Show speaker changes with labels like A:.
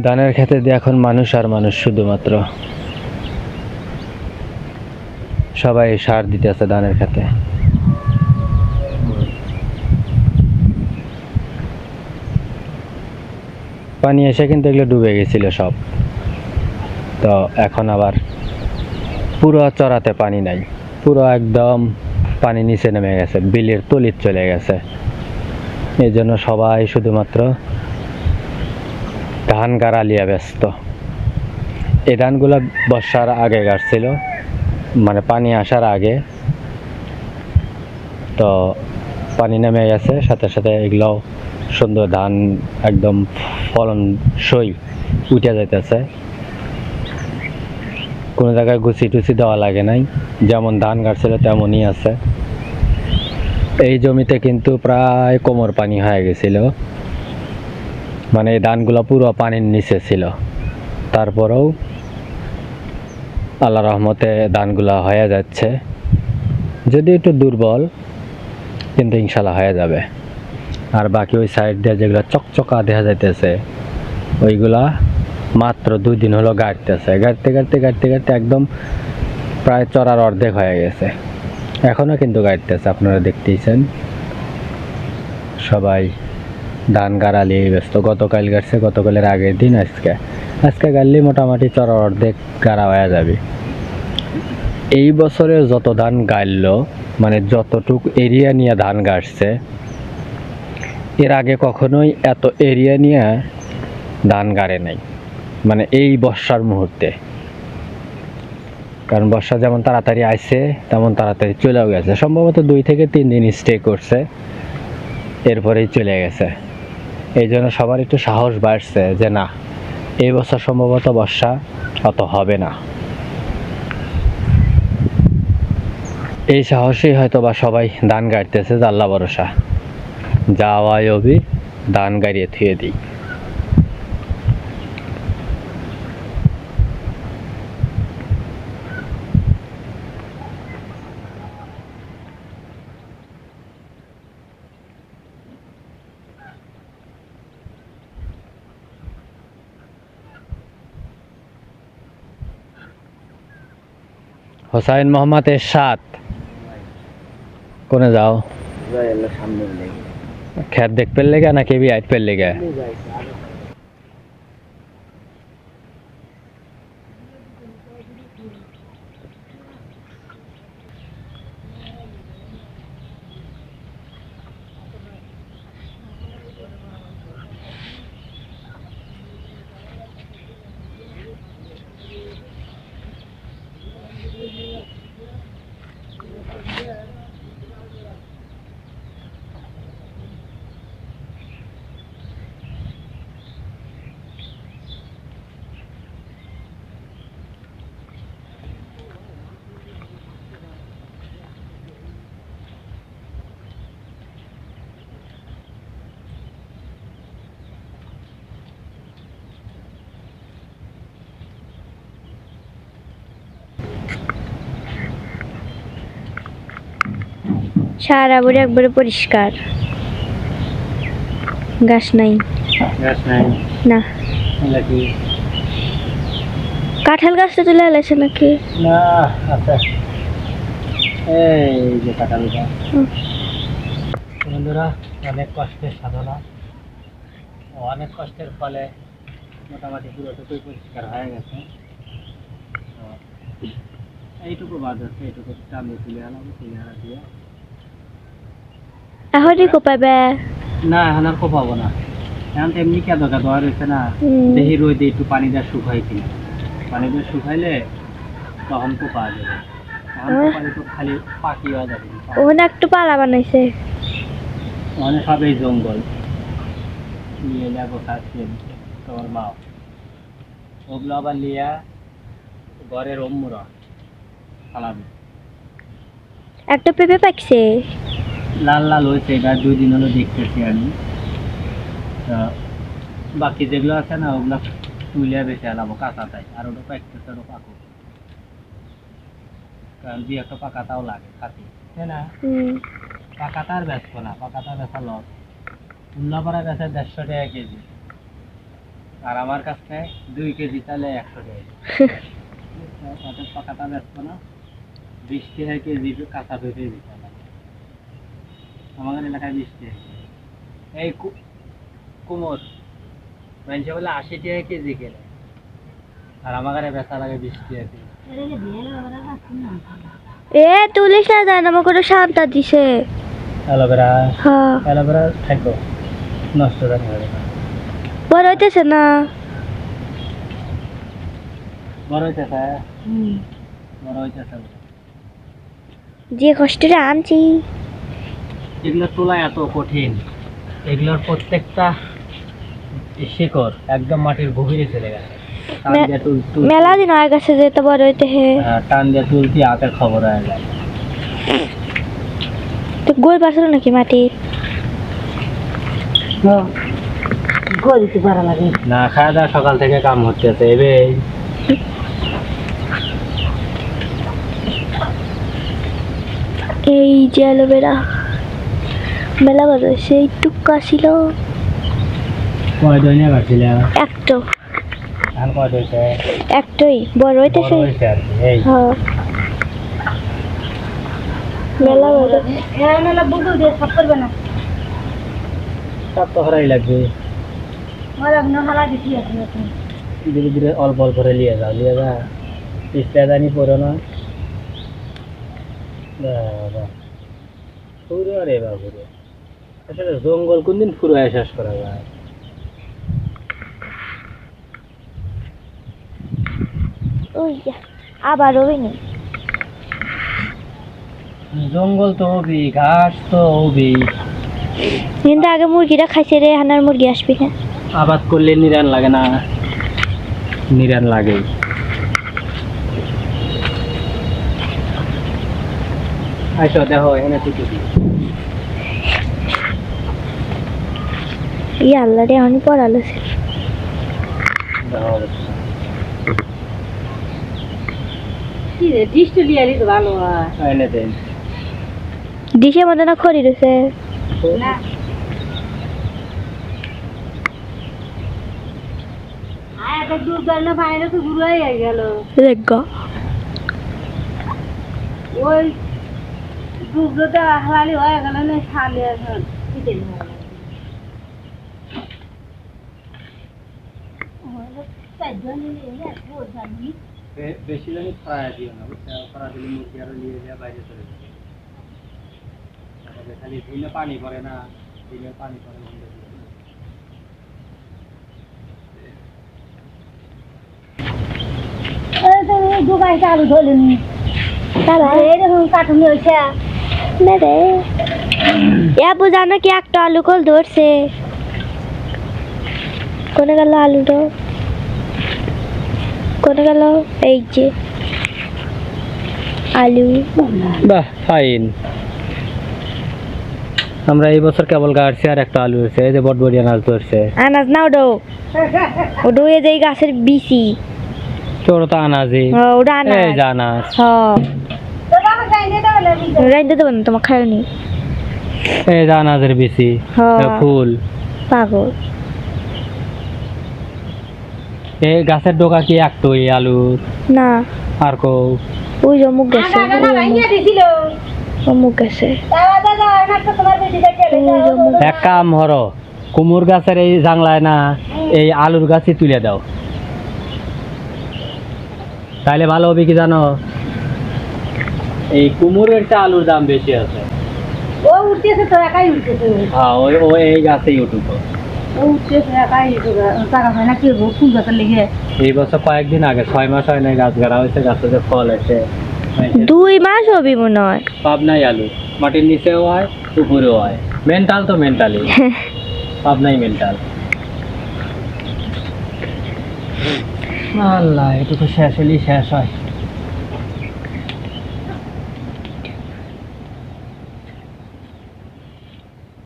A: ধানের খেতে দিয়ে এখন মানুষ আর মানুষ, শুধুমাত্র সবাই সার দিতেছে ধানের খেতে। পানি এসে কিন্তু এগুলো ডুবে গেছিল সব, তো এখন আবার পুরো চড়াতে পানি নাই, পুরো একদম পানি নিচে নেমে গেছে, বিলের তলিত চলে গেছে। এই জন্য সবাই শুধুমাত্র ধান গাড়া লিয়ে ব্যস্ত। এই ধানগুলো বর্ষার আগে গাড়ছিল, মানে পানি আসার আগে, তো পানি নেমে গেছে, সাথে সাথে এগুলো সুন্দর ধান একদম ফলনসই উঠে যাইতেছে। কোনো জায়গায় গুছি টুচি দেওয়া লাগে নাই, যেমন ধান গাড়ছিল তেমনই আছে। এই জমিতে কিন্তু প্রায় কোমর পানি হয়ে গেছিল, মানে এই ধানগুলো পুরো পানির নিচে ছিল। তারপরেও আল্লাহ রহমতে ধানগুলা হয়ে যাচ্ছে, যদি একটু দুর্বল, কিন্তু ইনশাল্লাহ হয়ে যাবে। আর বাকি ওই সাইড দিয়ে যেগুলো চকচকা দেখা যাইতেছে, ওইগুলা মাত্র 2 দিন হলো গাড়তেছে, গাড়তে গাড়তে গাড়তে গাড়তে একদম প্রায় চড়ার অর্ধেক হয়ে গেছে। এখনো কিন্তু গাড়তেছে, আপনারা দেখতেইছেন। সবাই ধান গাড়া নিয়ে ব্যস্ত। গতকাল গাড়ছে, গতকালের আগের দিন আজকে গাড়লে মোটামুটি চড়ার অর্ধেক গাড়া হয়ে যাবে। এই বছরে যত ধান গাড়লো, মানে যতটুক এরিয়া নিয়ে ধান গাড়ছে, এর আগে কখনোই এত এরিয়া নিয়ে ধান গাড়ে নাই, মানে এই বর্ষার মুহূর্তে। কারণ বর্ষা যেমন তাড়াতাড়ি আইছে তেমন তাড়াতাড়ি চলেও গেছে, সম্ভবত 2 থেকে 3 দিন স্টে করছে, এরপরেই চলে গেছে। এই জন্য সবার একটু সাহস বাড়ছে যে না, এই বছর সম্ভবত বর্ষা অত হবে না। এই সাহসেই হয়তো বা সবাই ধান গাড়তেছে, যে আল্লাহ ভরসা, যাওয়াই অবি ধান গাড়িয়ে থুয়ে দিই। হোসাইন মোহাম্মদ এরশাদ, কোনে যাও? খেত দেখতে লেগে নাকি বিআইট পের লেগে?
B: সারা বড়ি একবারে পরিষ্কার, গাছ নাই।
A: গাছ নাই
B: না,
A: নাকি?
B: কাঁঠাল গাছটা চলে এলাছে নাকি?
A: না, আচ্ছা, এই যে কাঁঠাল গাছ। বন্ধুরা, অনেক কষ্টের সাধনা, অনেক কষ্টের ফলে মোটামুটি পুরোটুকুই পরিষ্কার হয়ে গেছে। এইটুকু বাদ আছে, এইটুকু টানে তুলে আনাবো, তুলে আনা দিয়ে
B: এখনই কোপাবে
A: না, এখন আর কোপাবো না। এখন তো এমনি কেঁদো কেঁদো আর হয়েছে না, দেখি রোদে একটু পানি দিয়ে শুকাই কিনা, পানি দিয়ে শুকাইলে তখন কোপা যাবে। এখন কোপালে তো খালি পাখি হয়ে যাবে।
B: ওখানে একটু পালা বানাইছে,
A: ওখানে সব এই জঙ্গল নিয়ে যাবো খাচ্ছি তোমার মা, ওগুলো আবার লিয়া ঘরের অম্মুরা খালাবি।
B: একটা পেঁপে পাকছে,
A: লাল লাল হয়েছে, এটা 2 দিন হলো দেখতেছি আমি। তা বাকি যেগুলো আছে না, ওগুলো তুলে বেঁচে আলাবো কাঁচাটাই, আর ওটা পাকতেছে, ওটা পাকো, কারণ 2-1 পাকাটাও লাগে খাতে, তাই না? পাকাটা আর বেচবো না, পাকাটা বেচা লস। উল্লাপাড়া বেচে 150 টাকা কেজি, আর আমার কাছে 2 কেজি চালে 100 টাকা ওদের পাকাটা বেচবো না 20 টাকা কেজি কাঁচা পেঁপে দিতে লাগে আমাদের এলাকায় 20 টাকা এই কুমোর মানুষে বলে 80 টাকা কেজি কেনে আর আমার বেচা লাগে 20 টাকা কেজি
B: এ তুলিস না জান আমাকে তো শান্তা দিছে
A: অ্যালোভেরা
B: হ্যাঁ
A: অ্যালোভেরা থাকবো নষ্ট হয়ে যাবে
B: বড় হইতেছে না
A: বড় হইতেছে বড় হইতেছে
B: যে কষ্টে আনছি
A: এগুলো তোলা এত কঠিন এগুলোর প্রত্যেকটা শিকড় একদম মাটির গভীরে চলে গেছে টান দিয়ে
B: মেলা দিন হয়ে গেছে যে তো বড় হইতে হে
A: টান দিয়ে তুলতি হাতের খবর হয়ে যায়
B: তো গোল পারছিল নাকি মাটির
C: গলিতে পারা লাগে
A: না খাওয়া দাওয়া সকাল থেকে কাম হচ্ছে এবে
B: এই যে অ্যালোভেরা মেলা বড় সেই টুকা ছিল
A: কয় দইনে কাটছিলে
B: একটা
A: ধান কয় দইছে
B: একটাই বড় হইতেছে
A: বড় হইছে আর কি, এই
B: হ্যাঁ মেলা বড়
C: মেলা বুঝু দিয়ে সব করবে না
A: সব তো হরাই লাগবে
C: মালা হালা দিছি এখন
A: ধীরে ধীরে অল্প অল্প করে লিয়ে যাও লিয়ে যা পিছলে জানি পড়ো না বাবা পুরো রে বাবু রে আসলে জঙ্গল কোনদিন পুরো শেষ করা যায়
B: ওই যা আবার হবে নি
A: জঙ্গল তো হবি ঘাস তো হবি
B: কিন্তু আগে মুরগিটা খাইছে রে হানার মুরগি আসবি না
A: আবাদ করলে নিরান লাগে না নিরান লাগে আচ্ছা দেখো এখানে টুকি
B: ই আল্লাহ রে আমি পড়ালো
A: দেখো
C: কি রে ডিস্ট লিয়ারি তো ভালো হয়
A: এনে দেন
B: ডিশের মধ্যে না খড়ি রয়েছে
C: না আয় এত দূর গেল বাইরে তো ঘুরে হয়ে গেল
B: দেখ
C: ওই দুধটা হালালি হয়ে গেল না খালি এখন
A: বেশি জানি ফ্রাই দিও না ফ্রাই দিলে মুরগি আরো নিয়ে যায় বাইরে চলে যাবে খালি দিলে পানি পড়ে না দিলে পানি পড়ে
C: দুবাই চালু ধরলেনি
B: তারা
C: এরকম কাঠুনি হয়েছে
B: না রে এ বুঝানো কি একটা আলু কল ধরছে কোনে গেল আলুটা কোনে গেল এই যে আলু
A: বাহ ফাইন আমরা এই বছর কেবল গাড়ছি আর একটা আলু হয়েছে এই যে বটবড়ি আনাজ ধরছে
B: আনাজ না ওডো ওডো এই যে গাছের বিচি
A: তোর তো আনাজই
B: ওটা আনাজ
A: এই যে আনাজ
B: হ্যাঁ রাইতে দেবো না তোমার খায়নি
A: এই যে আনাজের বেশি
B: হ্যাঁ
A: ফুল
B: পাগল
A: এই গাছের ডোকা কি একটাই আলুর
B: না
A: আর কো
B: ওই অমুক গেছে অমুক গেছে
A: এক কাম হরো কুমুর গাছের এই জাংলায় না এই আলুর গাছই তুলে দাও তাইলে ভালো হবে কি জানো এই কুমুরের একটা আলুর দাম বেশি আছে
C: ও উঠতেছে তো একাই উঠতেছে
A: হ্যাঁ ও এই গাছেই উঠুক
C: ও উঠতেছে একাই টাকা হয় না কি ফুল গাছের লেগে
A: এই বছর কয়েকদিন আগে 6 মাস হয় না গাছ গাড়া হয়েছে গাছে যে ফল এসে
B: 2 মাস হবে মনে হয়
A: পাবনাই আলু মাটির নিচেও হয় উপরেও হয় মেন্টাল তো মেন্টালি পাবনাই মেন্টাল আল্লাহ এটা তো শেষ হলেই শেষ হয়